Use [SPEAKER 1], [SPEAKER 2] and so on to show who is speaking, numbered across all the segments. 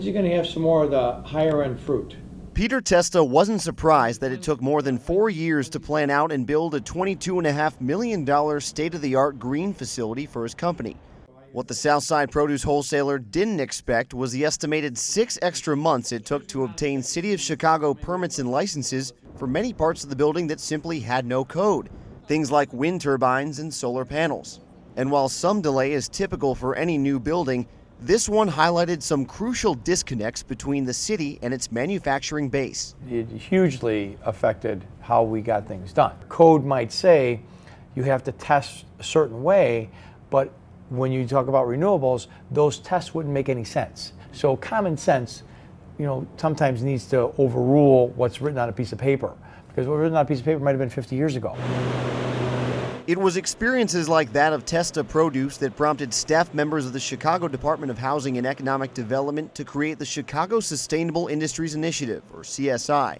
[SPEAKER 1] When's he going to have some more of the higher-end fruit?
[SPEAKER 2] Peter Testa wasn't surprised that it took more than 4 years to plan out and build a $22.5 million state-of-the-art green facility for his company. What the Southside produce wholesaler didn't expect was the estimated 6 extra months it took to obtain City of Chicago permits and licenses for many parts of the building that simply had no code, things like wind turbines and solar panels. And while some delay is typical for any new building, this one highlighted some crucial disconnects between the city and its manufacturing base.
[SPEAKER 3] It hugely affected how we got things done. Code might say you have to test a certain way, but when you talk about renewables, those tests wouldn't make any sense. So common sense, sometimes needs to overrule what's written on a piece of paper, because what was written on a piece of paper might have been 50 years ago.
[SPEAKER 2] It was experiences like that of Testa Produce that prompted staff members of the Chicago Department of Housing and Economic Development to create the Chicago Sustainable Industries Initiative, or CSI.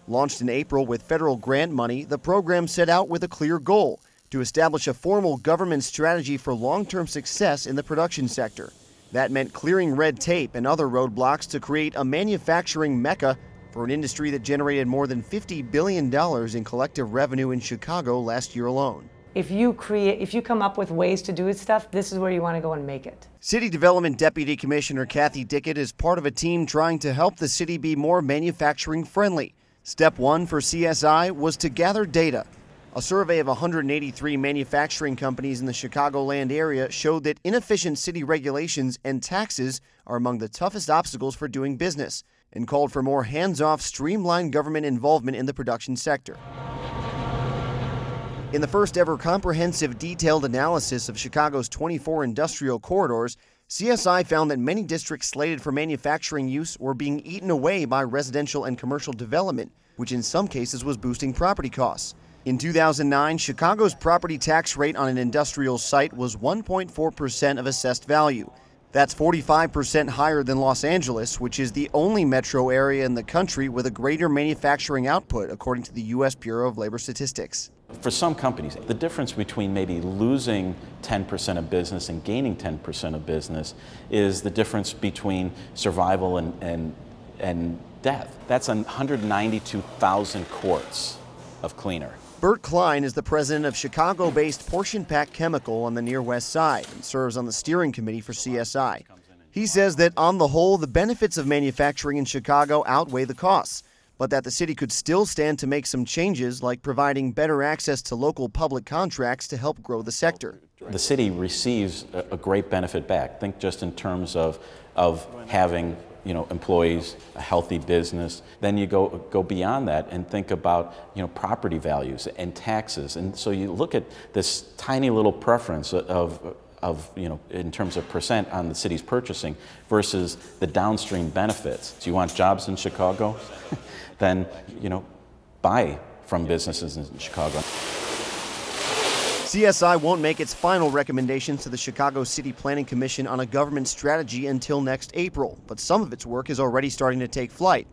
[SPEAKER 2] Launched in April with federal grant money, the program set out with a clear goal: to establish a formal government strategy for long-term success in the production sector. That meant clearing red tape and other roadblocks to create a manufacturing mecca for an industry that generated more than $50 billion in collective revenue in Chicago last year alone.
[SPEAKER 4] If you come up with ways to do stuff, this is where you want to go and make it.
[SPEAKER 2] City Development Deputy Commissioner Kathy Dickett is part of a team trying to help the city be more manufacturing friendly. Step one for CSI was to gather data. A survey of 183 manufacturing companies in the Chicagoland area showed that inefficient city regulations and taxes are among the toughest obstacles for doing business, and called for more hands-off, streamlined government involvement in the production sector. In the first ever comprehensive detailed analysis of Chicago's 24 industrial corridors, CSI found that many districts slated for manufacturing use were being eaten away by residential and commercial development, which in some cases was boosting property costs. In 2009, Chicago's property tax rate on an industrial site was 1.4% of assessed value. That's 45% higher than Los Angeles, which is the only metro area in the country with a greater manufacturing output, according to the U.S. Bureau of Labor Statistics.
[SPEAKER 5] For some companies, the difference between maybe losing 10% of business and gaining 10% of business is the difference between survival and death. That's 192,000 quarts of cleaner.
[SPEAKER 2] Bert Klein is the president of Chicago-based Portion Pack Chemical on the Near West Side and serves on the steering committee for CSI. He says that on the whole, the benefits of manufacturing in Chicago outweigh the costs, but that the city could still stand to make some changes, like providing better access to local public contracts to help grow the sector.
[SPEAKER 5] The city receives a great benefit back. Think just in terms of having employees, a healthy business. Then you go beyond that and think about property values and taxes. And so you look at this tiny little preference of in terms of percent on the city's purchasing versus the downstream benefits. So you want jobs in Chicago? Then buy from businesses in Chicago.
[SPEAKER 2] CSI won't make its final recommendations to the Chicago City Planning Commission on a government strategy until next April, but some of its work is already starting to take flight.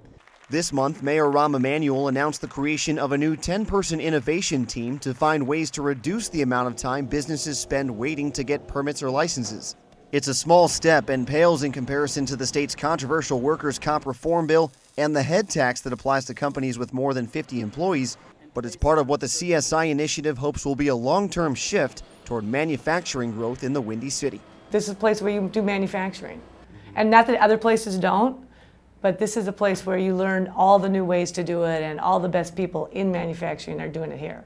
[SPEAKER 2] This month, Mayor Rahm Emanuel announced the creation of a new 10-person innovation team to find ways to reduce the amount of time businesses spend waiting to get permits or licenses. It's a small step and pales in comparison to the state's controversial workers' comp reform bill and the head tax that applies to companies with more than 50 employees, but it's part of what the CSI initiative hopes will be a long-term shift toward manufacturing growth in the Windy City.
[SPEAKER 4] This is a place where you do manufacturing. And not that other places don't, but this is a place where you learn all the new ways to do it, and all the best people in manufacturing are doing it here.